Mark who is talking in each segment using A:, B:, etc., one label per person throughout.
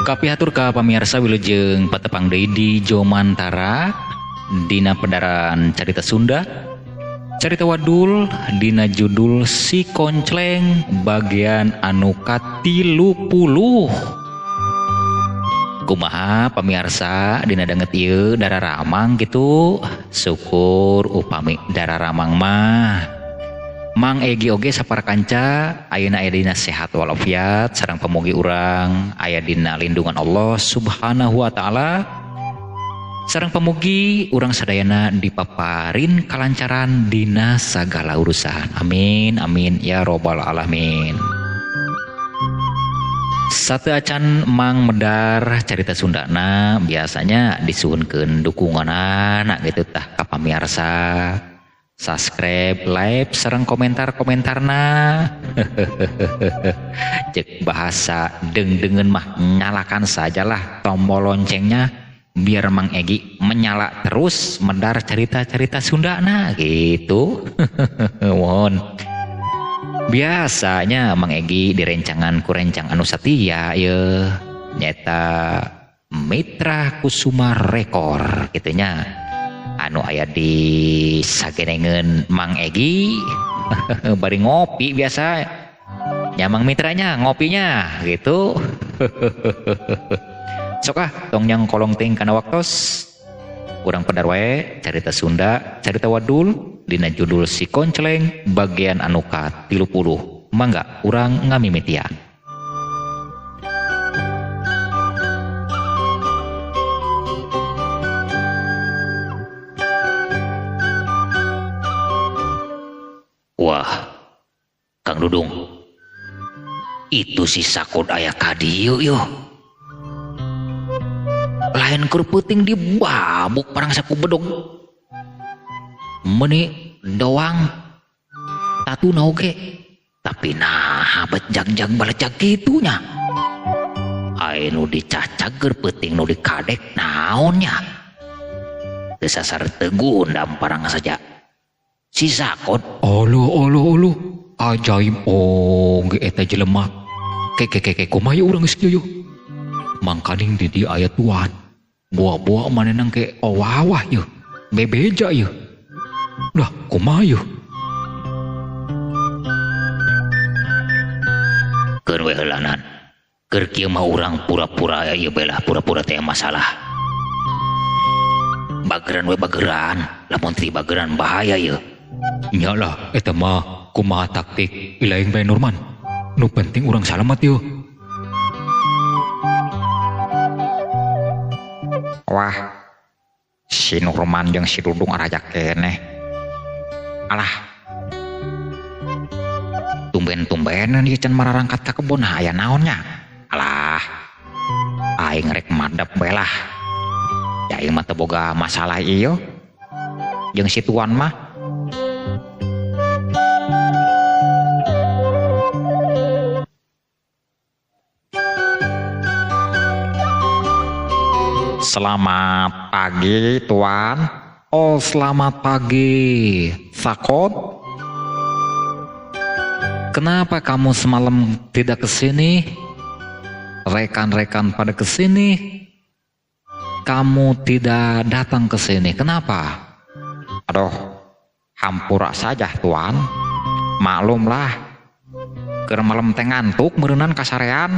A: Kapihatur ka pamirsa wilujeng patepang deui di Jomantara dina pedaran carita Sunda. Carita Wadul dina judul Si Koncleng bagian anu ka-30. Kumaha pamirsa dina danget ieu dararamang gitu. Syukur upami dararamang mah Mang Egi oge saparakanca ayeuna aya dina sehat walafiat sareng pamugi urang aya dina lindungan Allah Subhanahu wa taala sareng pamugi urang sadayana dipaparin kalancaran dina sagala urusan. Amin amin ya robbal alamin. Satu acan Mang Medar carita Sundana biasanya disuhunkeun dukunganana gitu tah ka pamirsa. Subscribe, like, sareng komentar-komentarna. Cek bahasa deng-dengen mah nyalakan sajalah tombol loncengnya biar Mang Egi menyala terus Medar cerita-cerita Sundana gitu. Mohon. Biasanya Mang Egi direncangan ku rencang anu satia ye nyata Mitra Kusuma Rekor gitunya. Anu aya di sagenengeun Mang Egi bari ngopi biasa ya Mang Mitranya ngopinya gitu. Sok tong yang kolong ting kana waktos urang pedar wae carita Sunda carita Wadul dina judul Si Koncleng bagian anu ka-30. Mangga urang ngamimitian. Wah, Kang Dudung, itu si Sakod aya kadieu yo. Lain keur peuting dibabuk parang saku bedog. Meuni doang tatuna oge, tapi nah bejag-jag balecag kitunya. Aya nu dicacag keur peuting nu dikadek naonnya. Teu sasar teguh ndam parang saja. Si Sakod
B: olo ajaib oge eta jelema ke kumaha urang geus kieu mangkaning di dieu aya tuan buah-buah manenang ke owah yeuh bebeja yeuh dah kumaha yeuh
A: keur we heulanan keur kieu mah urang pura-pura ieu belah pura-pura teh masalah bageran we bageran lamun ti bageran bahaya yeuh.
B: Nyalah eta mah kumaha taktik ilaing bae Nurman nu penting urang salamat yeuh.
C: Wah si Nurman jeung si Dudung arajak keneh. Alah tumben-tumbenan ieu can mararangkat ka kebon aya naonnya. Alah aing rek madep bae lah. Ya aing mah teu boga masalah ieu jeung si tuan mah. Selamat pagi tuan.
B: Oh selamat pagi Sakod. Kenapa kamu semalam tidak kesini? Rekan-rekan pada kesini, kamu tidak datang kesini. Kenapa?
C: Aduh hampura saja tuan. Maklumlah keur malam teh ngantuk meureunnan kasarean.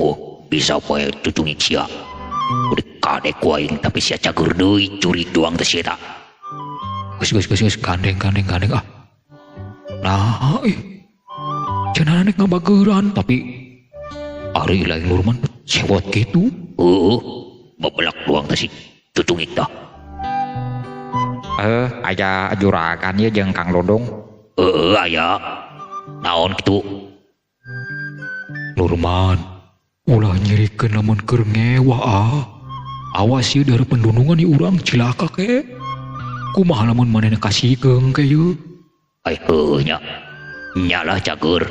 A: Oh bisa poe cucungik sia. Udah kadek waing tapi sia cager deui curi doang teh sia eta.
B: Geus gandeng ah. Nah, cenah nek ngabageran tapi ari lain Nurman sewot kitu.
A: Babelak doang teh si cucungik tah.
C: Aya juragan ye jeung Kang Dudung.
A: Aya. Naon kitu?
B: Nurman, ulah nyirikeun lamun keur ngewah ah. Awas ieu dari pendunungan ieu urang cilaka ke. Kumaha lamun manehna kasihkeun ke ieu?
A: Ai heuh nya. Nya lah cager.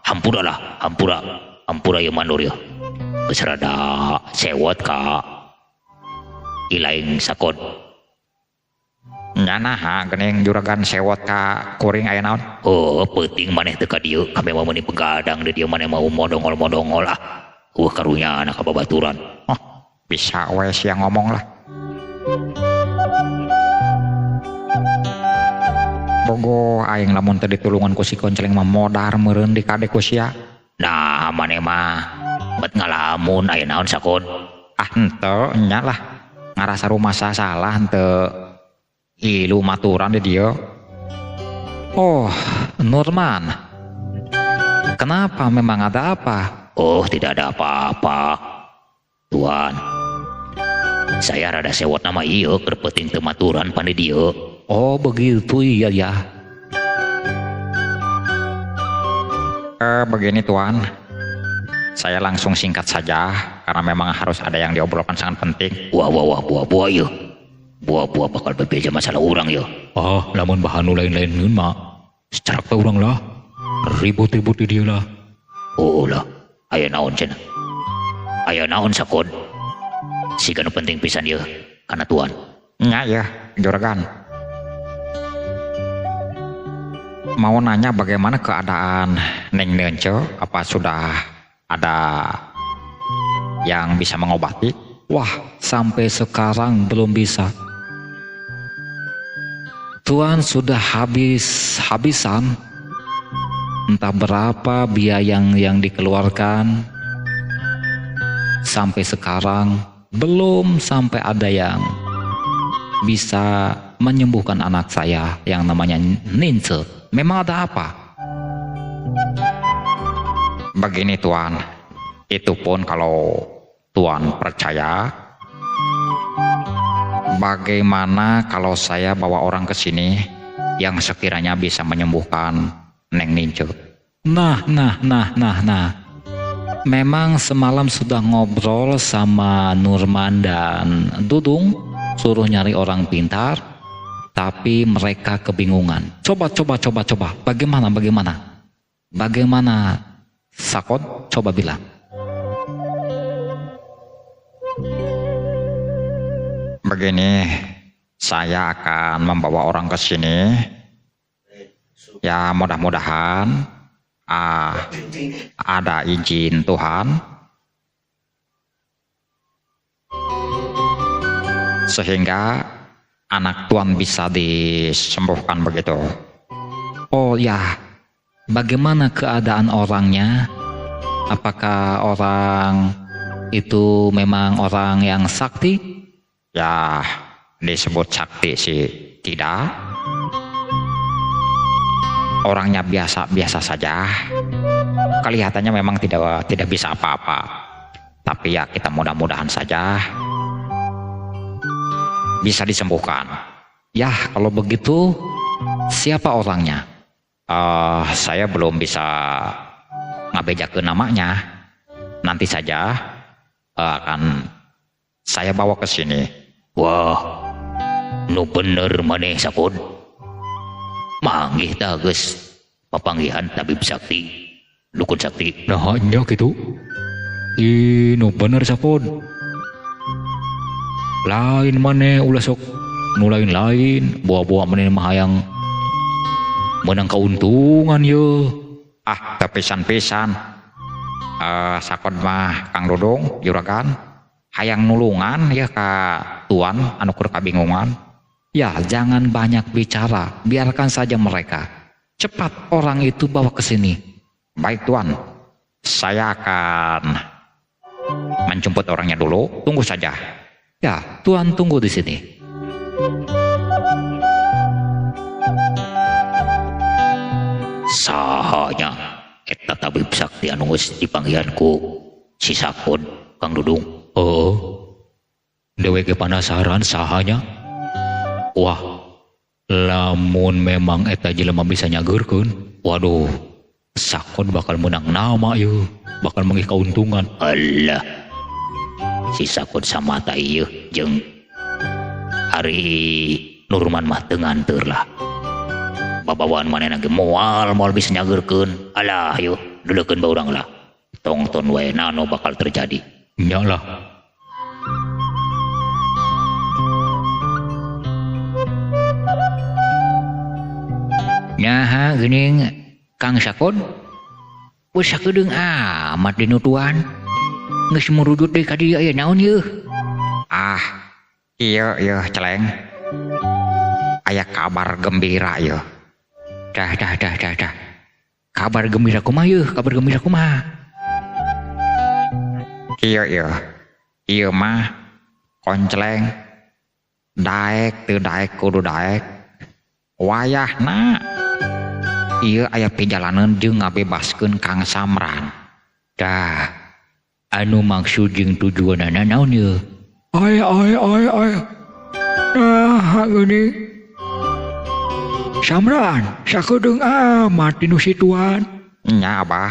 A: Hampura ieu mandur ieu. Geus rada sewot ka ilaing Sakod.
C: Nya naha geuning juragan sewot ka kuring aya naon?
A: Peuting maneh teu ka dieu, kami mah meuni begadang di dieu maneh mau modongol-modongol ah.
C: karunya anak babaturan.
A: Oh, bisa wes yang ngomong lah. Bogo aing lamun teu ditulungan ku si konceleng mah modar meureun di kadek ku sia.
C: Nah maneh mah bet ngalamun aya naon sakon.
A: Ah henteu nya lah. Ngarasa rumah salah henteu ilu maturan di dieu. Oh, Nurman. Kenapa, memang ada apa?
C: Oh, tidak ada apa-apa. Tuan, saya rada sewot nama ieu keur peuting teu maturan pande dieu.
A: Oh, begitu iya ya. Begini Tuan. Saya langsung singkat saja karena memang harus ada yang diobrolkan sangat penting.
C: Wah, buah ieu. Buah bakal bebeja masalah orang ya.
B: Ah, lamun bahan nu lain-lain mah secara ke urang lah. Ribut-ribut di dia lah.
C: Oh lah, aya naon cenah? Aya naon sakon? Siga nu penting pisan ieu kana tuan.
A: Nya ya, juragan. Mau nanya bagaimana keadaan Neng Nence? Apa sudah ada yang bisa mengobati? Wah, sampai sekarang belum bisa. Tuan sudah habisan. Entah berapa biaya yang dikeluarkan. Sampai sekarang belum sampai ada yang bisa menyembuhkan anak saya yang namanya Nince. Memang ada apa? Begini Tuan, itu pun kalau Tuan percaya. Bagaimana kalau saya bawa orang ke sini yang sekiranya bisa menyembuhkan Neng Nince? Nah. Memang semalam sudah ngobrol sama Nurman dan Dudung, suruh nyari orang pintar, tapi mereka kebingungan. Coba. Bagaimana? Sakon, coba bilang. Begini, saya akan membawa orang ke sini. Ya mudah-mudahan ada izin Tuhan sehingga anak Tuan bisa disembuhkan begitu. Oh ya, bagaimana keadaan orangnya? Apakah orang itu memang orang yang sakti? Ya, disebut sakti sih tidak. Orangnya biasa saja. Kelihatannya memang tidak bisa apa-apa. Tapi ya kita mudah-mudahan saja bisa disembuhkan. Ya, kalau begitu siapa orangnya? Saya belum bisa ngabejakeun namanya. Nanti saja akan saya bawa ke sini.
C: Wah, nu bener maneh sakon. Manggih tah geus papanggihan tabib sakti, dukun sakti.
B: Nah, nya gitu. Nu bener sapon. Lain maneh ulah sok nu lain-lain, buah-buah maneh mah hayang menang keuntungan ye.
A: Ah, tepisan-pisan. Sakon mah Kang Dudung, juragan, hayang nulungan ya ka Tuan anu keur kabingungan. Ya, jangan banyak bicara, biarkan saja mereka. Cepat orang itu bawa ke sini. Baik Tuan, saya akan menjemput orangnya dulu. Tunggu saja. Ya, Tuan tunggu di sini.
C: Sahanya eta tabib sakti anu geus dipanggihanku si Sakon, Kang Dudung.
B: Oh, dewe ge penasaran sahanya. Wah, lamun memang eta jelema bisa nyageurkeun, waduh, Sakon bakal menang nama yeuh, bakal menggih keuntungan.
C: Alah, si Sakon samata ieu jeung Ari Nurman mah teu nganteur lah. Babawaan manehna ge moal bisa nyageurkeun. Alah, yeuh, deulekeun ba urang lah. Tongton wae nano bakal terjadi.
B: Nya lah.
A: Nyaha geuning Kang Sakon. Wes sakedeung amat di Tuan. Geus murujut deui ka dieu aya naon yeuh?
C: Ah, iya celeng. Aya kabar gembira ieu.
A: Dah. Kabar gembira kumaha yeuh? Kabar gembira kumaha?
C: Ieu mah konceleng. Daek teu daek kudu daek. Wayahna ieu aya pijalaneun jeung ngabebaskeun Kang Samran.
A: Dah. Anu maksud jeung tujuanna naon yeuh?
B: Ay. Nah, gini. Samran, sakedeung amat dinu situan.
C: Nya Abah.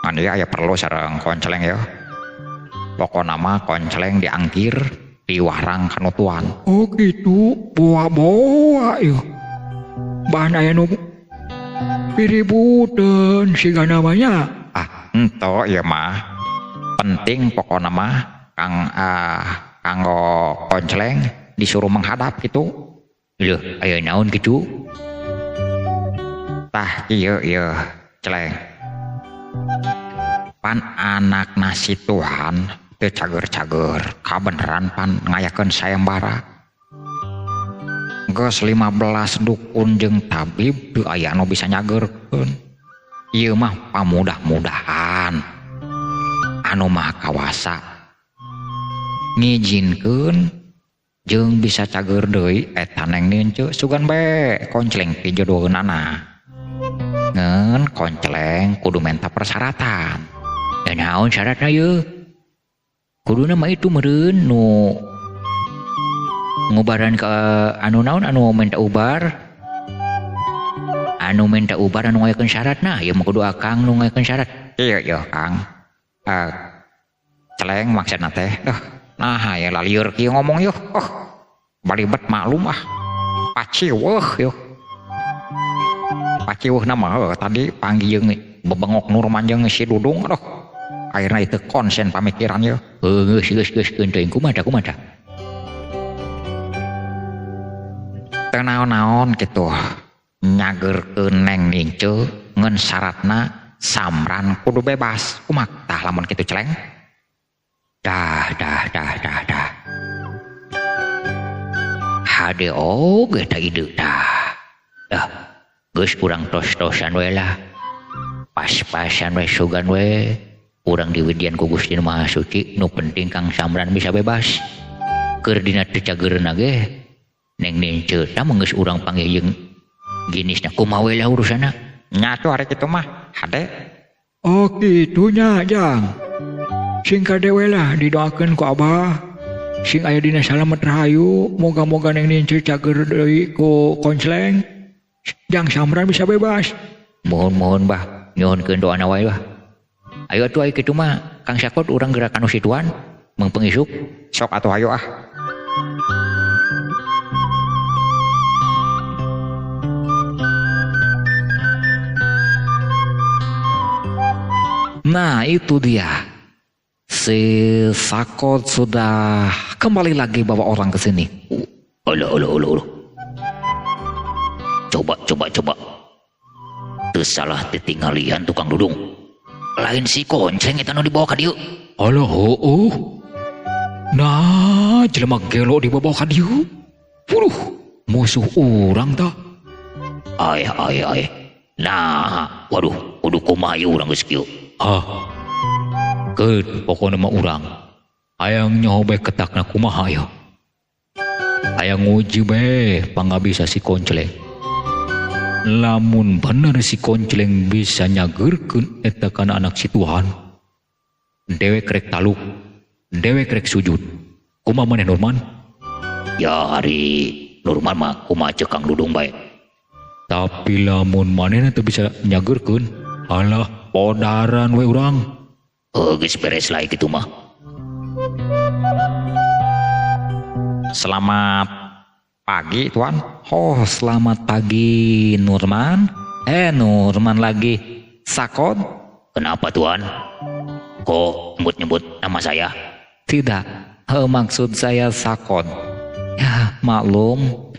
C: Ngan ieu aya perlu sareng konceleng ya. Pokona mah konceleng diangkir di warang kanutuan.
B: Oh gitu, bawa yuk. Bahan aya nu piributeun siga namanya.
C: Ento ieu mah penting pokona mah kanggo konceleng disuruh menghadap gitu.
A: Leuh, aya naon kitu?
C: Tah ieu celeng. Pan anakna si Tuhan teu cager-cager, kabeneran pan ngayakeun sayembara. Geus 15 dukun jeung tabib teu aya anu bisa nyageurkeun. Ieu mah pamudah-mudahan anu maha kawasa ngijinkeun jeung bisa cager deui eta neng ninceu sugan bae konceleng ti jodoheunana. Ngeun konceleng kudu menta persyaratan.
A: Dan naon syaratna yeuh? Kuduna mah itu meureun nu ngubaran ke anu naon anu minta ubar. Anu minta ubar anu ngayakeun syaratna, ieu mah kudu akang nu ngayakeun syarat.
C: Iya Kang. Celeng maksudna teh. Nah, ya lalieur kieu ngomong yeuh. Balibet maklum paciweuh yeuh. Paciweuhna mah tadi panggieun bebengok Nurman jeung si Dudung akhirna itu konsen pamikiran yeuh.
A: Geus teuing kumaha
C: Teu naon-naon kitu. Nyageurkeun neng ninceu ngeun syaratna Samran kudu bebas. Kumaha tah lamun kitu celeng?
A: Dah. Hade oge ta ide dah. Geus urang tos-tosan we lah. Pas-pasan we sugan we. Urang diwidian ku Gusti Maha Suci, nu penting Kang Samran bisa bebas. Keur dina teu cageurna ge neng ninceu tah geus urang panggil jeung ginisna kumaha we lah urusanna.
C: Nya tuh hari kitu mah hade.
B: Oh kitu nya Jang. Sing kadewe lah didoakeun ku Abah. Sing aya dina salamet rahayu, moga-moga neng ninceu cager deui ku konceleng. Jang Samran bisa bebas.
A: Mohon bah, nyuhunkeun doana wae bah. Ayo atuh aya kitu mah, Kang Sakot urang gerakan nu situan, meung pengisuk.
C: Sok atuh hayu
A: Nah itu dia. Si Sakot sudah kembali lagi bawa orang ke sini. Uluh. Coba. Teu salah ditinggalian tukang dudung. Lain si konceng eta nu dibawa ka dieu.
B: Alah heueuh. Nah, jelema gelo dibawa ka dieu. Musuh urang tah.
A: Ai. Nah, waduh, kudu kumaha ieu urang geus kieu.
B: Keut pokona mah urang. Hayang nyoba ketakna kumaha ya. Hayang nguji bae pangabisa si konceleng. Lamun bener si konceleng bisa nyageurkeun eta kana anak si Tuhan, dewek rek taluk, dewek rek sujud. Kumaha maneh Nurman?
A: Ya hari Nurman mah kumaha ceuk Kang Dudung bae.
B: Tapi lamun manehna teu bisa nyageurkeun, alah podaran we urang.
A: Geus beres lah kitu mah.
C: Selamat pagi Tuan.
A: Oh, selamat pagi Nurman. Nurman lagi. Sakot? Kenapa Tuan? Kok nyebut nama saya? Tidak, maksud saya Sakot. Ya maklum,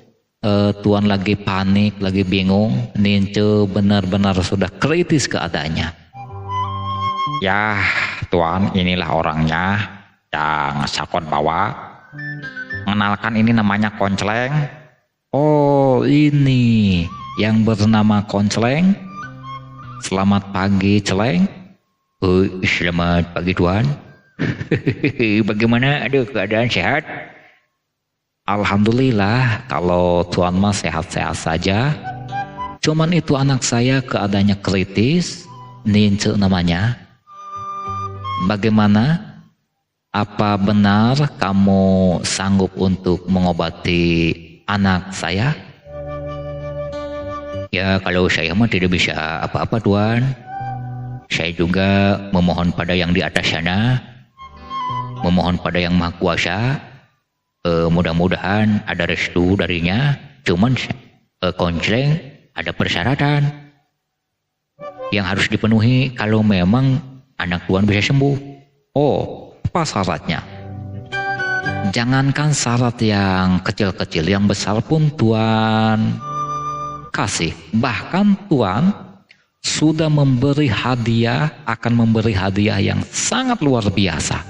A: Tuan lagi panik, lagi bingung. Ninceu benar-benar sudah kritis keadaannya.
C: Ya Tuan, inilah orangnya yang sakon bawa. Mengenalkan, ini namanya Konceleng.
A: Oh, ini yang bernama Konceleng. Selamat pagi, Celeng.
C: Oh, selamat pagi Tuan. Bagaimana? Aduh, keadaan sehat?
A: Alhamdulillah, kalau Tuan mah sehat-sehat saja. Cuman itu anak saya keadaannya kritis, Nince namanya. Bagaimana? Apa benar kamu sanggup untuk mengobati anak saya?
C: Ya, kalau saya mah tidak bisa apa-apa Tuan. Saya juga memohon pada yang di atas sana, memohon pada yang maha kuasa. Mudah-mudahan ada restu darinya. Cuman Konceleng ada persyaratan yang harus dipenuhi kalau memang anak Tuan bisa sembuh.
A: Oh, apa syaratnya? Jangankan syarat yang kecil-kecil, yang besar pun Tuan kasih. Bahkan Tuan sudah memberi hadiah, akan memberi hadiah yang sangat luar biasa.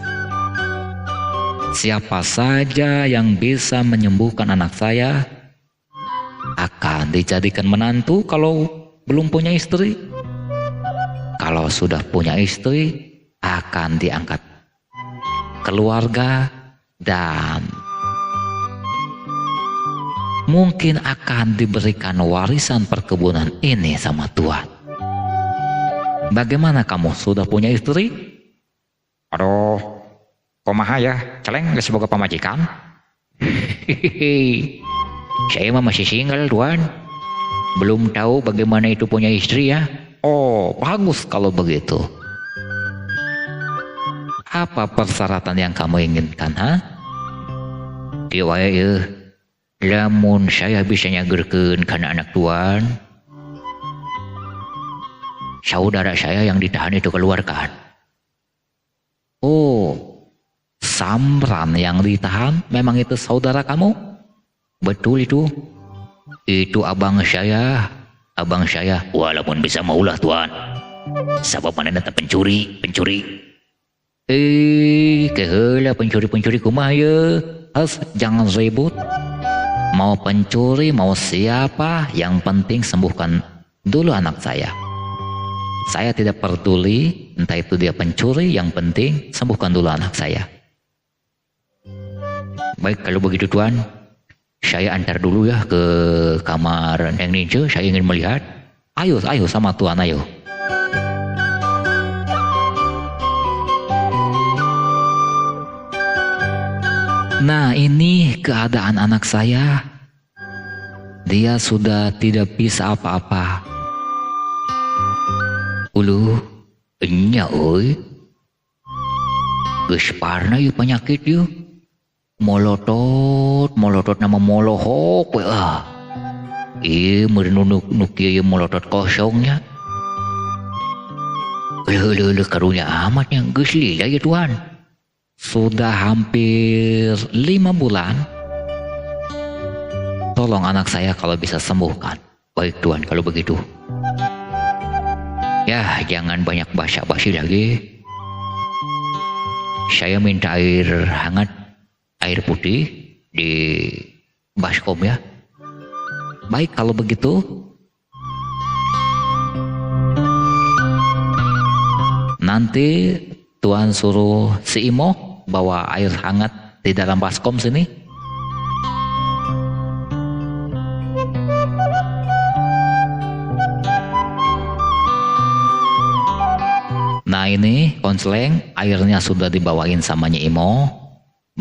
A: Siapa saja yang bisa menyembuhkan anak saya akan dijadikan menantu kalau belum punya istri. Kalau sudah punya istri akan diangkat keluarga dan mungkin akan diberikan warisan perkebunan ini sama Tuan. Bagaimana kamu, sudah punya istri?
C: Aduh, kumaha ya, Celeng geus boga pamajikan? Saya mah masih single Tuan. Belum tahu bagaimana itu punya istri ya.
A: Oh, bagus kalau begitu. Apa persyaratan yang kamu inginkan, ha?
C: Dia wae ya. Lamun saya bisa nyagerkeun kana anak Tuan, saudara saya yang ditahan itu keluarkan.
A: Oh, Samran yang ditahan memang itu saudara kamu?
C: Betul itu. Itu abang saya. Abang saya, walaupun bisa maulah Tuan. Sabab manehna teh pencuri. Keheula pencuri kumaha ya?
A: Jangan ribut. Mau pencuri, mau siapa, yang penting sembuhkan dulu anak saya. Saya tidak peduli, entah itu dia pencuri, yang penting sembuhkan dulu anak saya.
C: Baik, kalau begitu Tuan, saya antar dulu ya ke kamar Neng Nince. Saya ingin melihat.
A: Ayo sama Tuan, ayo. Nah, ini keadaan anak saya. Dia sudah tidak bisa apa-apa.
C: Uluh, enya euy. Geus parna ieu penyakit ieu. Molotot nama molohok we ah. Ieu meureun nu kieu molotot kosongnya. Leuh karunya amatnya geus lila ya Tuan.
A: Sudah hampir 5 bulan. Tolong anak saya kalau bisa sembuhkan.
C: Baik Tuan, kalau begitu. Ya, jangan banyak basa-basi lagi. Saya minta air hangat, air putih di baskom ya.
A: Baik kalau begitu. Nanti Tuan suruh si Imo bawa air hangat di dalam baskom sini. Nah ini Konceleng, airnya sudah dibawain sama Nyi Imo.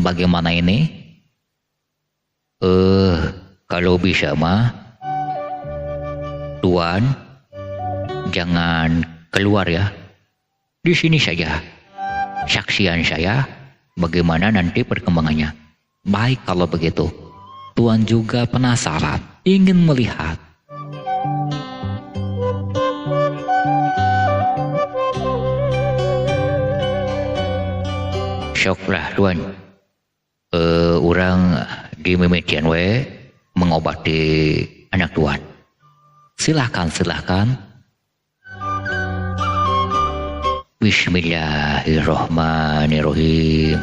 A: Bagaimana ini?
C: Kalau bisa mah Tuan jangan keluar ya. Di sini saja. Saksian saya bagaimana nanti perkembangannya.
A: Baik kalau begitu. Tuan juga penasaran, ingin melihat.
C: Syoklah Tuan. Orang di mimitian we mengobati anak Tuan.
A: Silahkan.
C: Bismillahirrahmanirrahim.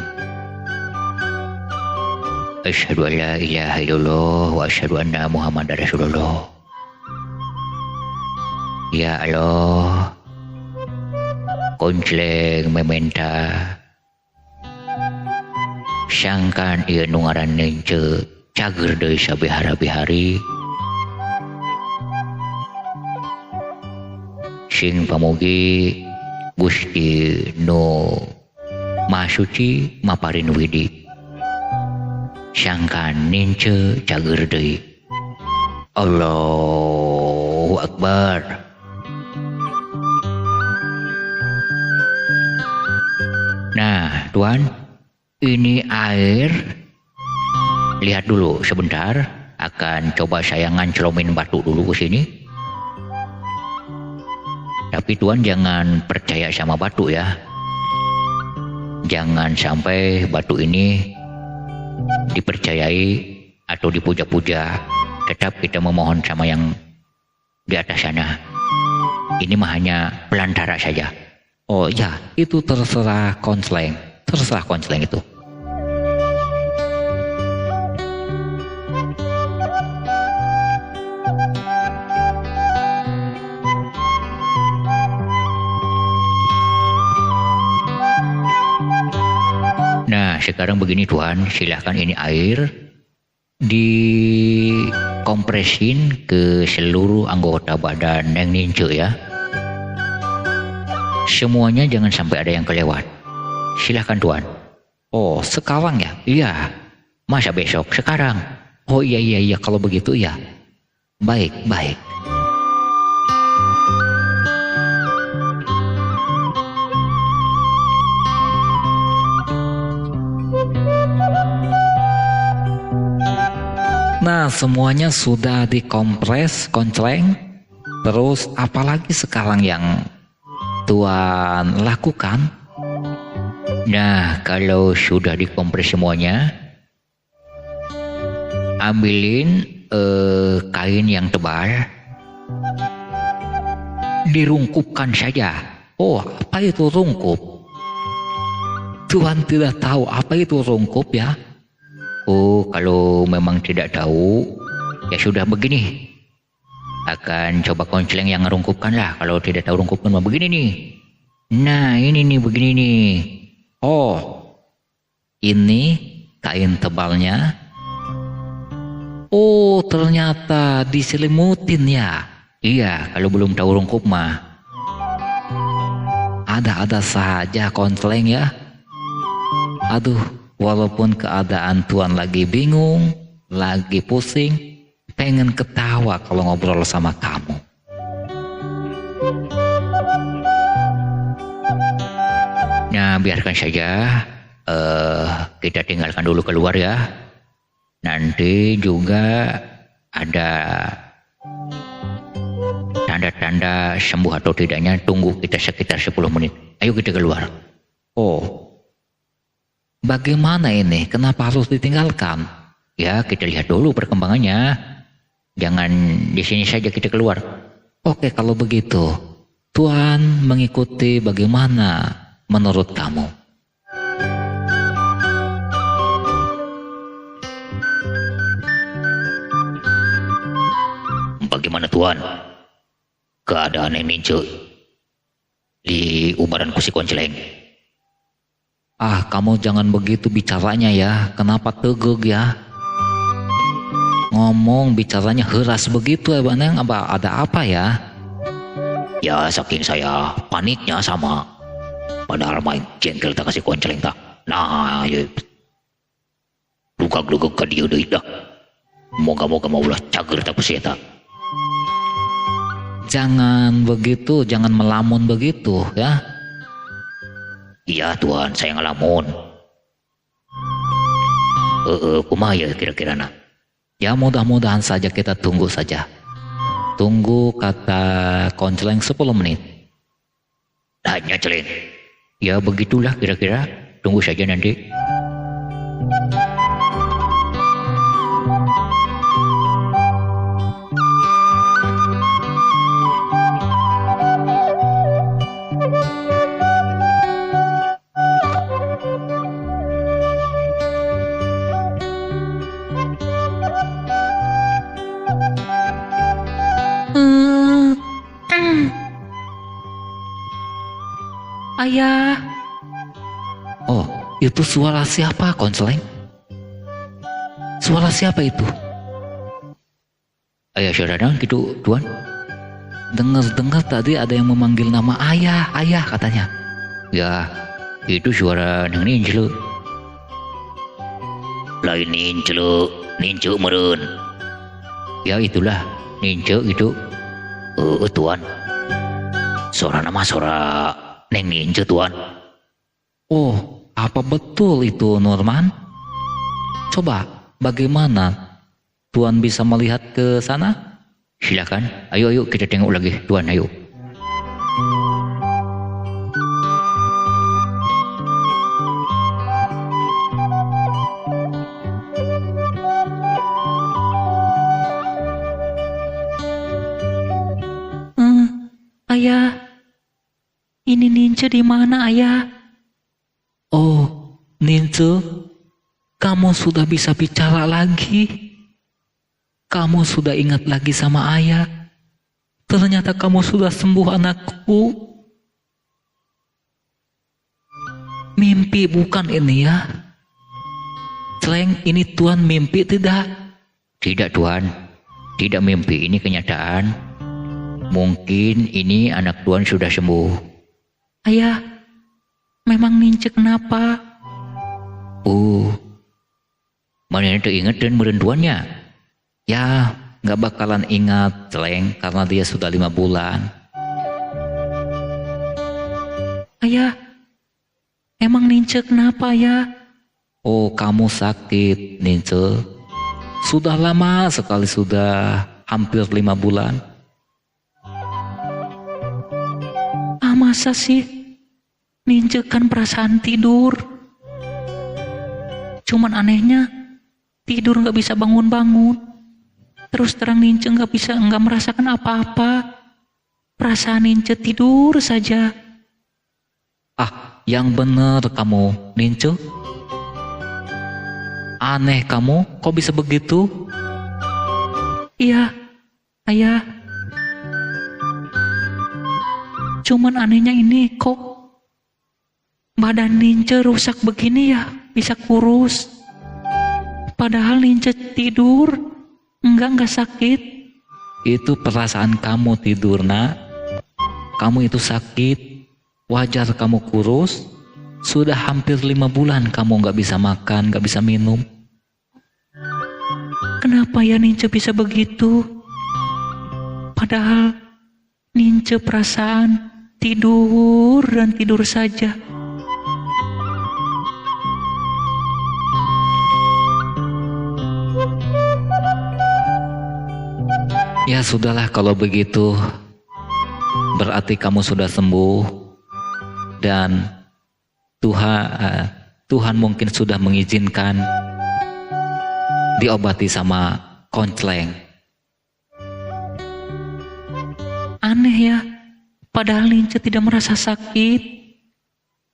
C: Asyhadu an la ilaha illallah wa asyhadu anna Muhammadar Rasulullah. Ya Allah, konceleng mementa sangkan ieu nu ngaranna cager deui sabihara-bihari. Sing pamugi Gusti nu Maha Suci maparin widi sangkan nince cager deui. Allahu Akbar. Nah, Tuan, ini air. Lihat dulu sebentar, akan coba saya nganclomin batu dulu ke sini. Tapi Tuan jangan percaya sama batu ya. Jangan sampai batu ini dipercayai atau dipuja-puja. Tetap kita memohon sama yang di atas sana. Ini mah hanya pelantara saja.
B: Oh ya, itu terserah konseleng itu.
C: Nah, sekarang begini Tuan, silahkan ini air dikompresin ke seluruh anggota badan yang nince ya. Semuanya jangan sampai ada yang kelewat. Silahkan Tuan.
B: Oh, sekarang ya?
C: Iya. Masa besok? Sekarang.
B: Oh iya, kalau begitu ya. Baik. Nah, semuanya sudah dikompres, konceleng. Terus apalagi sekarang yang Tuan lakukan?
C: Nah, kalau sudah dikompres semuanya, ambilin kain yang tebal, dirungkupkan saja.
B: Oh, apa itu rungkup? Tuan tidak tahu apa itu rungkup ya?
C: Oh, kalau memang tidak tahu, ya sudah begini. Akan coba konseleng yang ngerungkupkan lah. Kalau tidak tahu rungkupkan mah begini nih. Nah, ini nih begini nih.
B: Oh, ini kain tebalnya. Oh, ternyata diselimutin ya.
C: Iya, kalau belum tahu rungkup mah.
B: Ada-ada saja konseleng ya. Aduh, walaupun keadaan Tuan lagi bingung, lagi pusing, pengen ketawa kalau ngobrol sama kamu.
C: Nah, biarkan saja. Kita tinggalkan dulu keluar ya. Nanti juga ada tanda-tanda sembuh atau tidaknya. Tunggu kita sekitar 10 menit. Ayo kita keluar.
B: Oh, bagaimana ini? Kenapa harus ditinggalkan?
C: Ya, kita lihat dulu perkembangannya. Jangan di sini saja kita keluar.
B: Oke, kalau begitu, Tuan mengikuti bagaimana menurut kamu?
C: Bagaimana Tuan? Keadaan ini di ubaran kursi konceleng.
B: Ah, kamu jangan begitu bicaranya ya. Kenapa tegeg ya? Ngomong bicaranya heras begitu ya, Baneng. Ada apa ya?
C: Ya, saking saya paniknya sama. Padahal main jengkel tak kasih konceleng tak. Nah, ya. Lugag-lugag ke dia deh dah. Moga-moga maulah cager tak tak.
B: Jangan begitu, jangan melamun begitu ya.
C: Iya Tuan, saya ngelamun. Kumaha ya kira-kira nak?
B: Ya mudah-mudahan saja, kita tunggu saja. Tunggu kata konceleng 10 menit.
C: Hanya celeng. Ya begitulah kira-kira. Tunggu saja nanti.
D: Ayah.
A: Oh, itu suara siapa, Konseleng? Suara siapa itu? Ayah Syaradan gitu, Tuan. Dengar-dengar tadi ada yang memanggil nama ayah, ayah katanya. Ya, itu suara Neng Ninjelu. Lain Ninjelu, Ninju meren. Ya itulah, Ninju gitu. Tuan. Suara nama suara Neng Ninju, Tuan. Oh, apa betul itu, Norman? Coba, bagaimana Tuan bisa melihat ke sana? Silakan, ayo kita tengok lagi, Tuan, ayo.
D: Ayah, ini Ninja di mana, Ayah?
A: Oh, Ninja, kamu sudah bisa bicara lagi. Kamu sudah ingat lagi sama ayah. Ternyata kamu sudah sembuh, anakku. Mimpi bukan ini ya? Seleng, ini Tuan mimpi tidak? Tidak, Tuan. Tidak mimpi, ini kenyataan. Mungkin ini anak Tuan sudah sembuh.
D: Ayah, memang Ninja kenapa?
A: Mana itu ingat dan merenduannya? Ya, gak bakalan ingat, Seleng, karena dia sudah 5 bulan.
D: Ayah, emang Ninja kenapa ya?
A: Oh, kamu sakit, Ninja. Sudah lama sekali, sudah hampir 5 bulan.
D: Masa sih? Ninja kan perasaan tidur. Cuman anehnya, tidur gak bisa bangun-bangun. Terus terang Ninja gak merasakan apa-apa. Perasaan Ninja tidur saja.
A: Yang bener kamu, Ninja. Aneh kamu, kok bisa begitu?
D: Iya, ayah. Cuman anehnya ini kok badan Ninja rusak begini ya, bisa kurus. Padahal Ninja tidur, enggak sakit.
A: Itu perasaan kamu tidur, nak. Kamu itu sakit, wajar kamu kurus. Sudah hampir 5 bulan kamu gak bisa makan, gak bisa minum.
D: Kenapa ya Ninja bisa begitu? Padahal Ninja perasaan tidur dan tidur saja.
A: Ya sudahlah kalau begitu. Berarti kamu sudah sembuh. Dan Tuhan mungkin sudah mengizinkan diobati sama konseleng.
D: Aneh ya. Padahal Ninja tidak merasa sakit.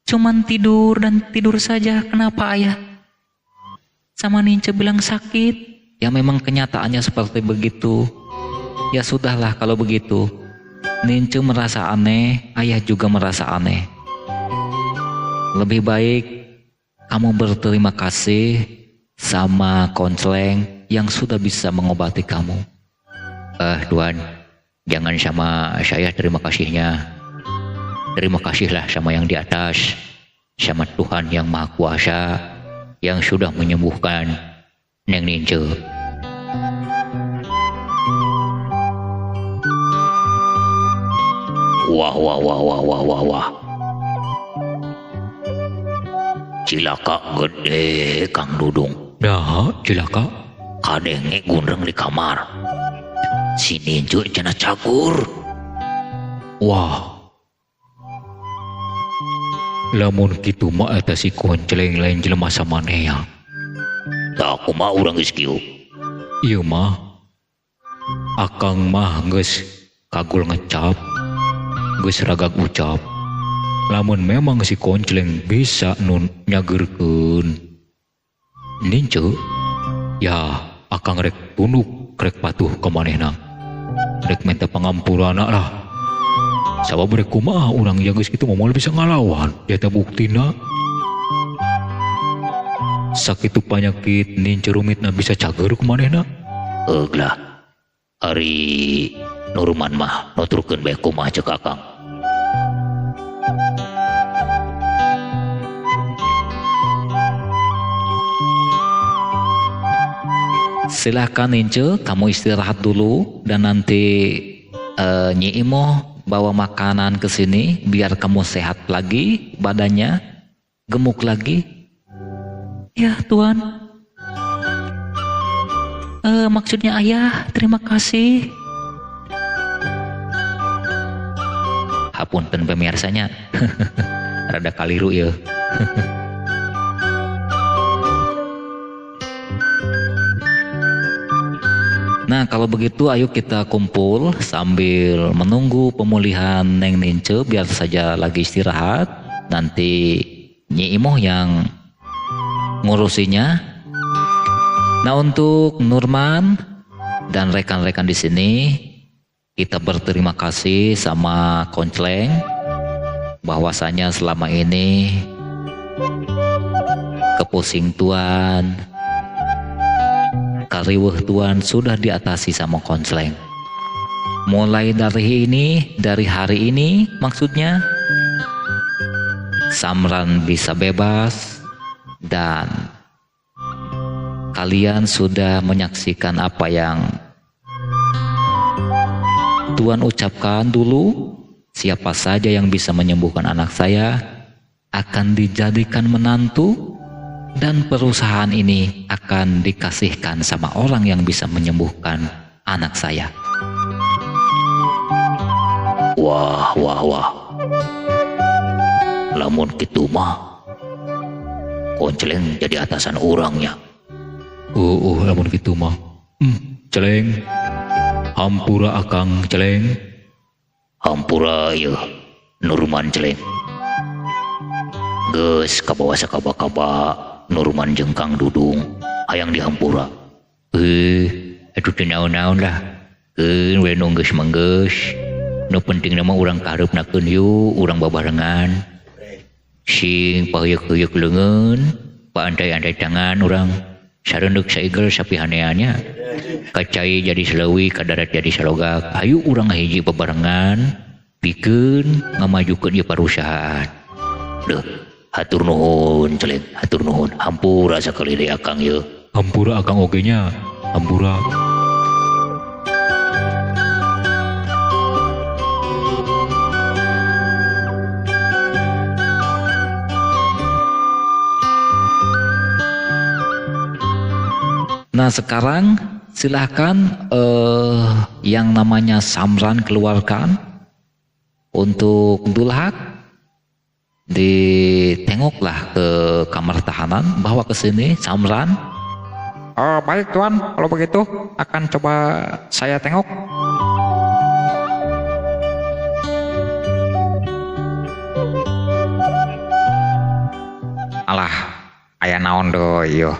D: Cuman tidur dan tidur saja. Kenapa ayah? Sama Ninja bilang sakit.
A: Ya memang kenyataannya seperti begitu. Ya sudahlah kalau begitu. Ninja merasa aneh, ayah juga merasa aneh. Lebih baik kamu berterima kasih sama konseleng yang sudah bisa mengobati kamu. Tuan, jangan sama saya terima kasihnya. Terima kasihlah sama yang di atas, sama Tuhan yang Maha Kuasa yang sudah menyembuhkan Neng Ninja. Wah. Cilaka gede, Kang Dudung.
B: Nah, cilaka.
A: Kadenge gunreng di kamar. Si Ninja cenah cagur.
B: Wah. Lamun kitu mah eta si konceleng lain jelema samanea.
A: Tak kumaha urang geus kieu.
B: Ieu mah akang mah geus kagul ngecap, geus ragag ucap. Lamun memang si konceleng bisa nun nyageurkeun Ninja, ya akang rek tunduk, rek patuh ka manehna. Rek minta pangampurana lah. Sabab mereka kumaha orang yang geus kitu moal bisa ngalawan. Eta buktina sakitu penyakit nince rumitna bisa cager ku manehna.
C: Lah, ari Nurman mah nuturkeun bae kumaha ceuk Akang.
A: Silahkan Nince, kamu istirahat dulu dan nanti Nyi Imo bawa makanan ke sini biar kamu sehat lagi, badannya gemuk lagi.
D: Ya Tuan. Maksudnya Ayah, terima kasih.
A: Hapunten pemirsanya. Rada kaliru ya. Nah, kalau begitu ayo kita kumpul sambil menunggu pemulihan Neng Nince, biar saja lagi istirahat. Nanti Nyi Imoh yang ngurusinya. Nah, untuk Nurman dan rekan-rekan di sini, kita berterima kasih sama Konceleng bahwasanya selama ini kepusing Tuan, kariweuh Tuan sudah diatasi sama Konceleng. Mulai dari hari ini maksudnya, Samran bisa bebas dan kalian sudah menyaksikan apa yang Tuan ucapkan dulu. Siapa saja yang bisa menyembuhkan anak saya akan dijadikan menantu, dan perusahaan ini akan dikasihkan sama orang yang bisa menyembuhkan anak saya.
C: Wah. Lamun kitu mah Konceleng jadi atasan orangnya.
B: Lamun kitu mah. Celeng. Hampura Akang Celeng.
C: Hampura ya Nurman Celeng. Geus kabawa sakaba-kaba Nurman jeung Kang Dudung hayang dihampura.
A: Atuh teu naon-naon lah. Keun we nu geus manggeus. Nu penting mah urang kaharepnakeun yuk, urang babarengan. Sing paheuk-heuk leungeun, paandai-andai tangan urang. Sareundeuk saigel sapihaneannya. Kacai jadi selewi, kadarat jadi salogak. Hayu urang hiji babarengan pikeun ngamajukeun ieu perusahaan.
C: Duh, hatur nuhun Celeng, hatur nuhun. Hampura sakali deui Akang ye.
B: Hampura Akang oge nya. Hampura.
A: Nah, sekarang silahkan yang namanya Samran keluarkan. Untuk Dulhak ditengoklah ke kamar tahanan, bawa ke sini Samran.
C: Baik Tuan, kalau begitu akan coba saya tengok. Alah, aya naon deui ieu?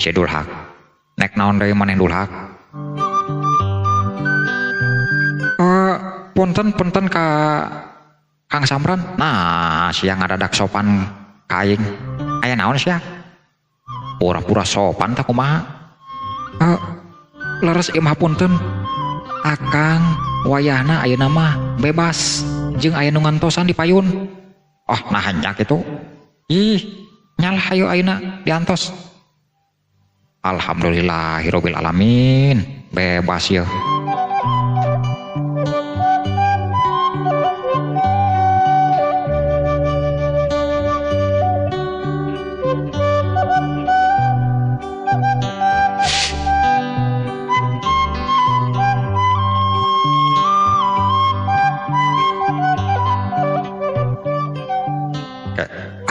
C: Si Dulhak, nek naon deui maneh Dulhak? Punten ka Kang Samran. Nah, sia ngadadak sopan kaing. Aya naon sia? Pura-pura sopan tak kumaha?
B: Leres ieu mah punten. Akang wayahna ayeuna mah bebas jeung aya nu ngantosan di payun.
C: Nah hanya gitu. Ih, nyalah ayo ayeuna diantos. Alhamdulillahirabbil alamin, bebas ya.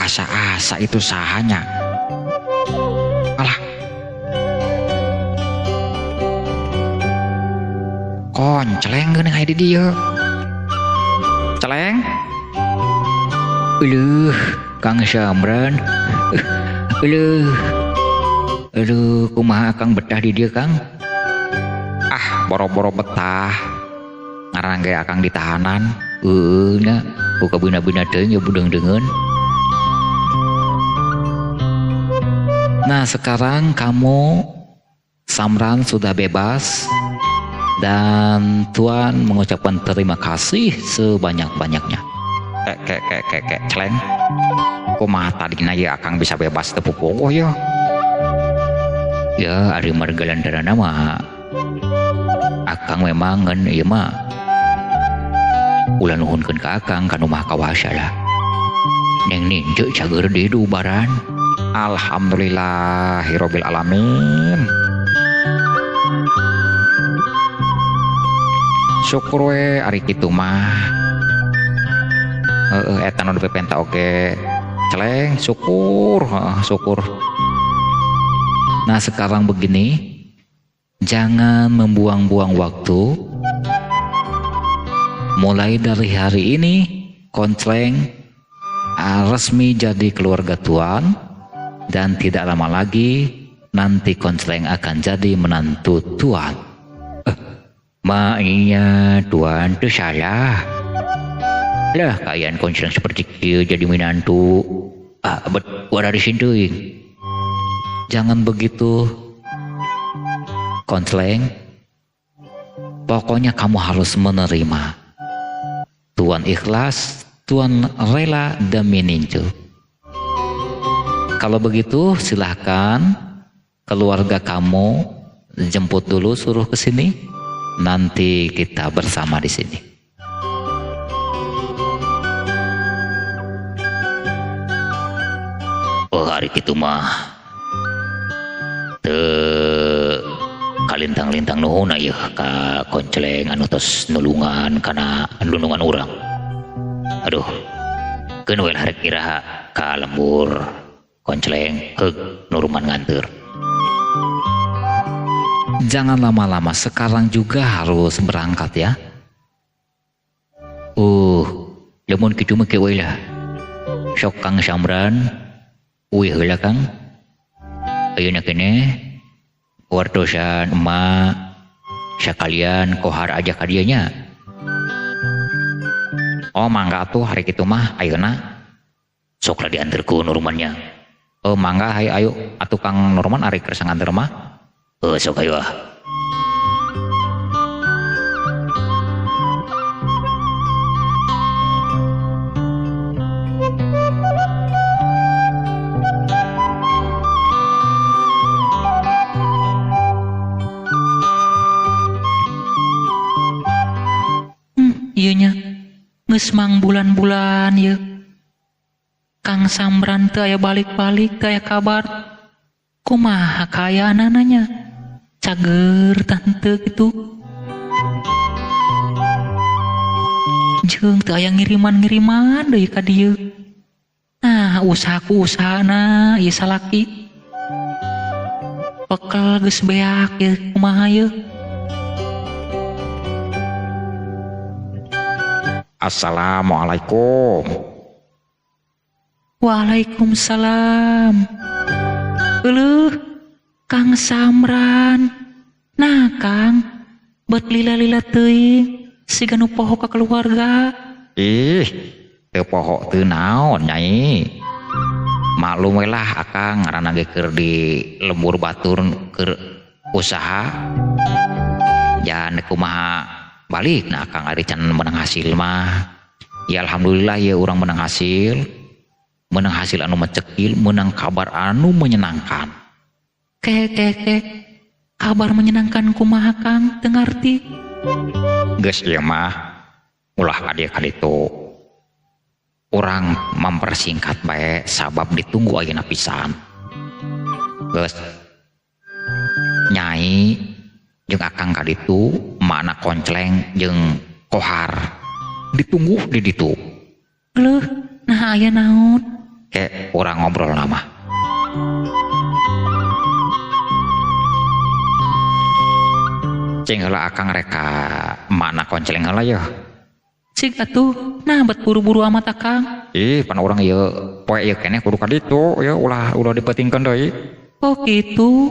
C: Asa-asa itu sahanya. Alah. Konceleng geuning aya di dieu. Celeng.
A: Kang Samran. Kumaha Kang betah di dieu Kang?
C: Boro-boro betah. ngarang ge akang ditahanan nya buka bina-bina teuing ya budeng dengeun.
A: Nah sekarang kamu Samran sudah bebas dan Tuan mengucapkan terima kasih sebanyak-banyaknya.
C: Celeng kumaha tadina ya akang bisa bebas teu pupuh ya.
A: Ya ari margalantarana mah akang memang kan ieu mah ulah nuhunkeun ka akang kanu maha kawasa lah. Neng ninja cager deui ubaran.
C: Alhamdulillahirabbil alamin. Syukur we ari kitu mah. Eta nu dipepenta oge. Celeng syukur, syukur.
A: Nah sekarang begini, jangan membuang-buang waktu. Mulai dari hari ini, Konsleng resmi jadi keluarga Tuan, dan tidak lama lagi nanti Konsleng akan jadi menantu Tuan.
C: Iya Tuan tuh salah. Lah kayaan Konsleng seperti itu jadi menantu. Bet gua dari situ.
A: Jangan begitu, Konsleng. Pokoknya kamu harus menerima. Tuan ikhlas, Tuan rela demi ninju. Kalau begitu silahkan keluarga kamu jemput dulu, suruh ke sini. Nanti kita bersama di sini.
C: Oh hari itu mah kalintang-lintang nuhun ya ka Konsleng anu tos nulungan kana lundungan urang. Aduh keun we harek iraha ka lembur Konsleng heug nuruman nganteur.
A: Jangan lama-lama, sekarang juga harus berangkat ya.
C: Lamun kitu mah kieu lah. Sok Kang Samran uih heula Kang. Ayeuna keneh wartosan emak sakalian kohar aja ka dieu nya. Oh mangga atuh hari kitu mah ayeuna sok lah dianterkeun nurumannya. Mangga ayo atuh Kang Norman ari keur sanganter mah. Sok ayo ah.
D: Iya nya geus mang bulan-bulan ya Kang Samran teu aya balik-balik, teu aya kabar. Kumaha kaayaan nya cager tante gitu. Jeung teu aya ngiriman-ngiriman deui ka dieu. Nah usahaku usahana ieu salaki bekel geus beak ya kumaha ye.
C: Assalamualaikum.
D: Waalaikumsalam. Eueuh Kang Samran. Nah Kang, bet lila-lila teuing siga nu poho ka keluarga.
C: Teu poho teu naon Nyai. Maklum we lah akang ngaranna ge keur di lembur batur keur usaha. Jan kumaha balik nah Kang ari can menang hasil mah. Ya alhamdulillah ya urang menang hasil anu mencekil, menang kabar anu menyenangkan.
D: Kabar menyenangkan kumaha Kang teu ngarti.
C: Geus ieu mah ulah kaditu urang mempersingkat bae sabab ditunggu ayeuna pisan. Geus Nyai jeung akang kaditu mana Konsleng jeung kohar ditunggu di ditu.
D: Leuh nah aya naon?
C: Urang ngobrol nama. Cing heula akang reka mana Konsleng heula ya.
D: Cik atuh nah bet buru-buru amat akang.
C: Pan urang ieu poe ieu keneh kudu ka ditu ya ulah dipetingkeun deui.
D: Oh gitu.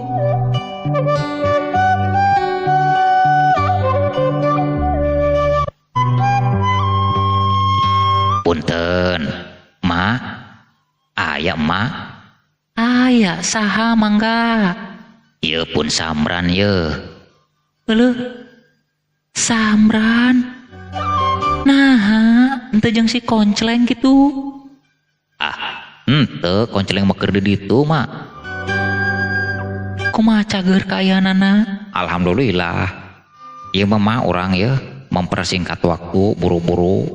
D: saha mangga.
C: Ieu pun Samran ye.
D: Heuh. Samran. Nah, ente jeung si Koncleng gitu.
C: Henteu konceleng meukeur di ditu mah.
D: Kumaha cager kaayanaana?
C: Alhamdulillah. Ieu mah urang ye mempersingkat waktu buru-buru.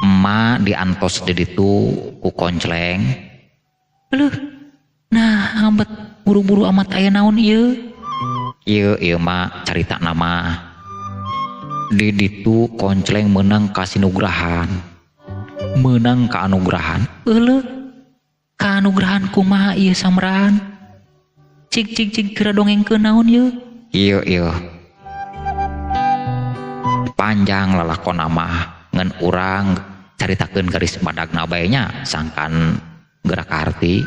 C: Emak diantos di ditu ku Koncleng.
D: Heuh. Nah, ambet buru-buru amat aya naon ieu?
C: Ieu mah carita nama. Di ditu Koncleng menang kasinugrahan. Menang kaanugrahan.
D: Heuh. Kaanugrahan kumaha ieu Samran? Cik kira dongengkeun naon ieu?
C: Ieu. Panjang lalakon nama ngan urang caritakeun garis badagna bae nya sangkan gerak arti.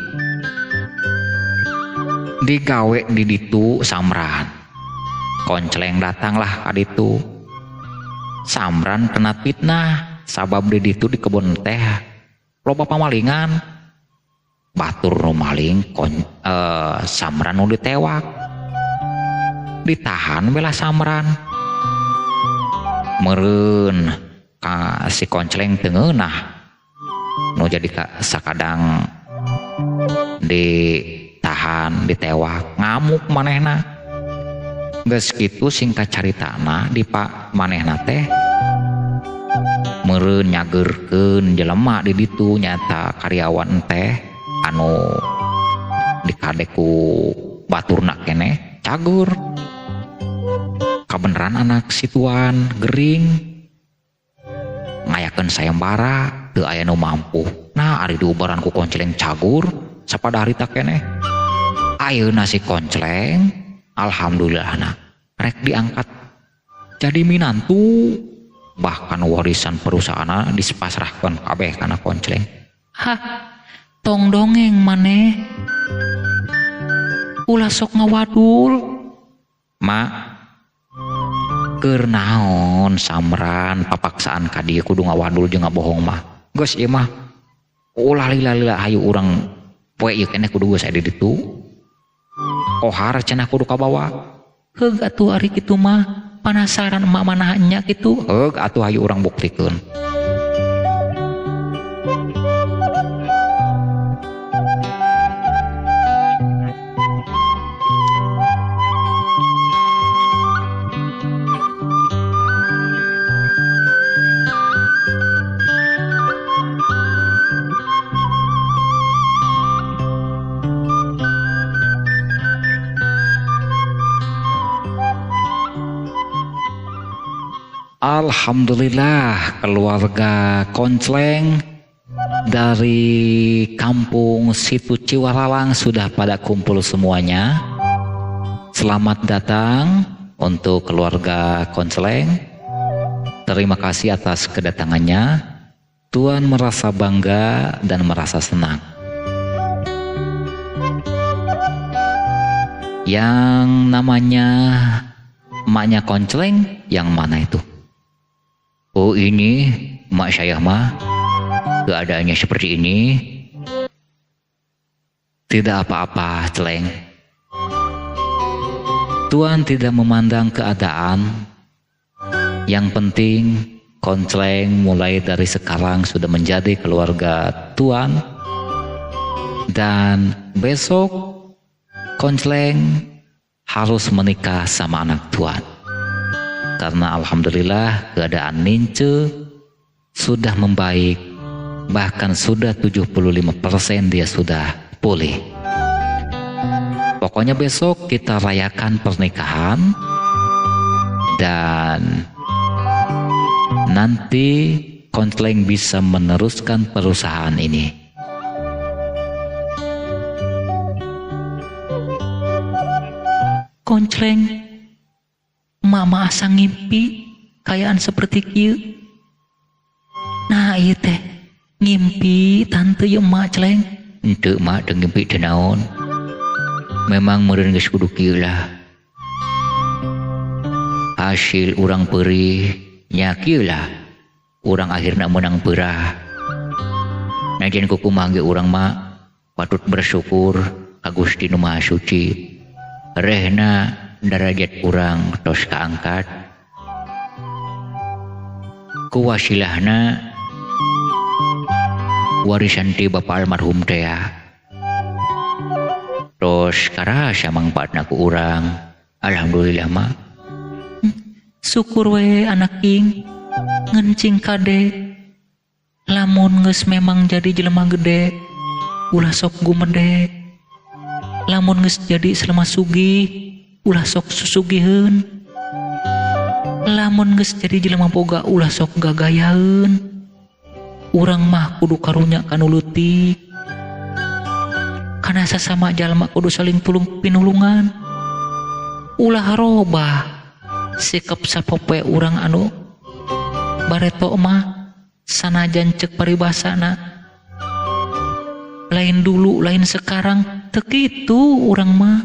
C: Digawe di ditu Samran. Koncleng datanglah ka ditu. Samran kena fitnah sabab di ditu di kebun teh loba pamalingan. Batur nu maling Samran nu ditewak. Ditahan bela Samran. Meureun ka si Koncleng teu ngeunah. Nu jadi sakadang ditahan, ditewak, ngamuk manehna. Geus kitu singkat caritana di pak manehna teh meureun nyageurkeun jelema di ditu nyata karyawan teh anu dikade ku baturna keneh cagur. Kabeneran anak situan gering ngayakeun sayembara teu aya nu mampu. Nah ari diubaran ku Koncleng cagur sapadari tak keneh. Ayeuna si Koncleng alhamdulillahna rek diangkat jadi minantu, bahkan warisan perusahaana dipasrahkeun kabeh kana Koncleng.
D: Hah, tong dongeng maneh. Ulah sok ngawadul.
C: Mak, keur naon Samran papaksaan ka dieu kudu ngawadul jeung ngabohong mah. Geus ieu mah ulah lila hayu urang poe ieu keneh kudu geus aya di ditu. Ohar cenah kudu kabawa.
D: Heug atuh ari kitu mah panasaran emak manaha nya kitu.
C: Heug atuh hayu urang buktikeun. Alhamdulillah keluarga Koncleng dari kampung Situ Ciwalalang sudah pada kumpul semuanya. Selamat datang untuk keluarga Koncleng. Terima kasih atas kedatangannya. Tuan merasa bangga dan merasa senang. Yang namanya emaknya Koncleng yang mana itu? Oh ini emak saya mah keadaannya seperti ini. Tidak apa-apa Celeng. Tuan tidak memandang keadaan. Yang penting Koncleng mulai dari sekarang sudah menjadi keluarga Tuan. Dan besok Koncleng harus menikah sama anak Tuan. Karena alhamdulillah keadaan Nince sudah membaik, bahkan sudah 75% dia sudah pulih. Pokoknya besok kita rayakan pernikahan dan nanti Koncleng bisa meneruskan perusahaan ini.
D: Koncleng, mama asa ngimpi kayaan seperti kieu. Nah ieu teh ngimpi tante ye emak Celeng.
C: Henteu mak teu ngimpi teu naon. Memang meureun geus kudu kieu lah. Hasil urang peurih nya kieu lah. Urang akhirna menang peurah. Najan kukumaha ge urang mah patut bersyukur ka Gusti Nu Maha Suci. Rehna derajat urang tos kaangkat ku wasilahna warisan ti bapa almarhum teh tos karasa mangpaatna ku urang. Alhamdulillah mah.
D: Syukur we anak king ngencing kade lamun geus memang jadi jelema gede ulah sok gumede. Lamun geus jadi selama sugih ulah sok susugiheun. Lamun geus jadi jelema boga ulah sok gagayaheun. Urang mah kudu karunya kanu leutik. Kana sasama jalma kudu saling tulung pinulungan. Ulah robah sikap sapope urang anu bareto mah sanajan cek paribasana lain dulu lain sekarang teu kitu urang mah.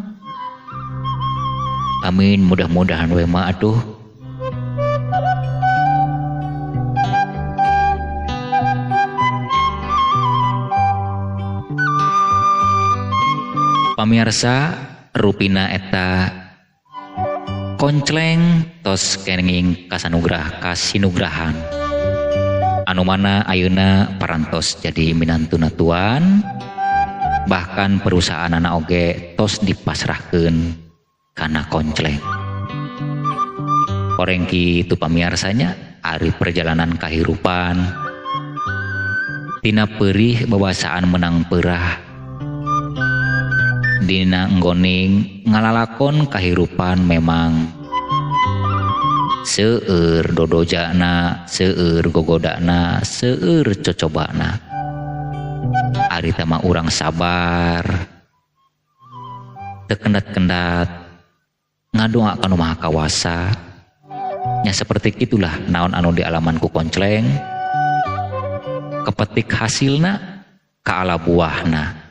C: Amin, mudah-mudahan we mah atuh. Pamirsa, rupina eta koncleng tos kenging kasinugrahan anu mana ayeuna parantos jadi minantuna tuan, bahkan perusahaan anak oge tos dipasrahkeun kana koncleng. Oreng kitu pamiarsanya ari perjalanan kahirupan tina peurih babasaan menang peurah dina nggoning ngalalakon kahirupan memang seueur dodojana, seueur gogodana, seueur cocobana. Ari teh mah urang sabar teu kendat-kendat ngadoa ka Nu Maha Kawasa. Nya seperti itulah naon anu dialaman ku koncleng kepetik hasilna ka ala buahna.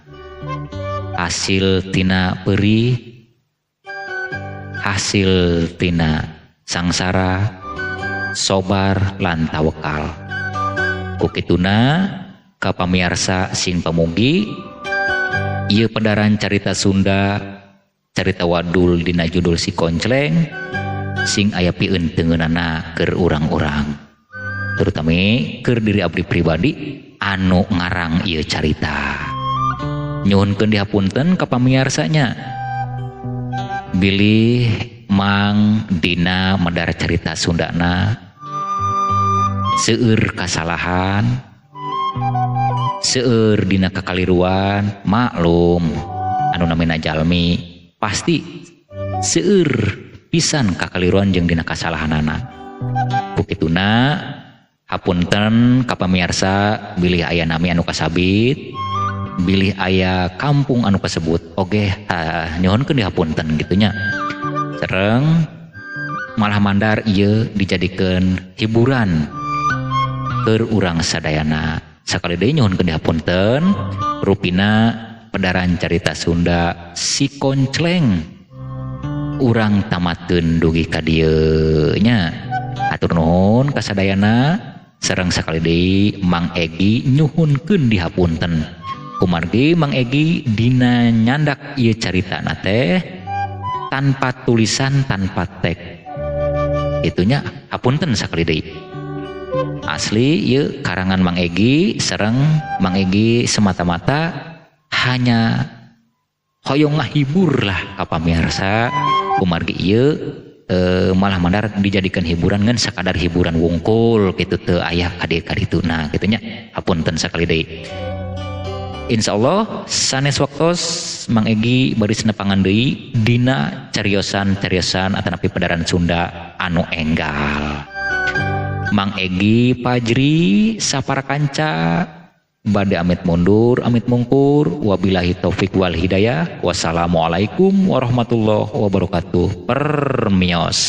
C: Hasil tina peurih, hasil tina sangsara, sobar lan tawakal. Kukituna ka pamiarsa sing pamugi ieu pedaran carita Sunda, carita wadul dina judul si koncleng sing aya pieunteungeunana keur urang-urang, terutama keur diri abdi pribadi anu ngarang ieu carita. Nyuhunkeun dihapunten ka pamiarsanya bilih mang dina medar carita Sundana seueur kasalahan, seueur dina kakaliruan, maklum anu namina jalmi pasti seueur pisan kakaliruan jeung dina kasalahanana. Kukituna hapunten ka pamiarsa bilih aya nami anu kasabit, bilih aya kampung anu kasebut oge nyuhunkeun dihapunten gitunya. Sareng malah mandar ieu dijadikeun hiburan keur urang sadayana. Sakali deui nyuhunkeun dihapunten rupina pedaran carita Sunda si koncleng urang tamatkeun dugi ka dieu nya. Hatur nuhun ka sadayana. Sareng sakali deui Mang Egi nyuhunkeun dihapunten kumargi Mang Egi dina nyandak ieu caritana teh tanpa tulisan, tanpa teks. Itunya hapunten sakali deui. Asli ieu karangan Mang Egi sareng Mang Egi semata-mata hanya hoyong ngahibur lah ka pamiarsa kumargi ieu malah mandar dijadikan hiburan ngan sakadar hiburan wungkul kitu teu aya kadieu-kadituna gitunya. Hapunten sakali deui. Insyaallah sanes waktos Mang Egi baris nepangan deui dina cariosan-cariosan atanapi pedaran Sunda anu enggal. Mang Egi Pajri sapara kanca bade amit mundur amit mungkur. Wabillahi taufik wal hidayah. Wassalamualaikum warahmatullahi wabarakatuh. Permios.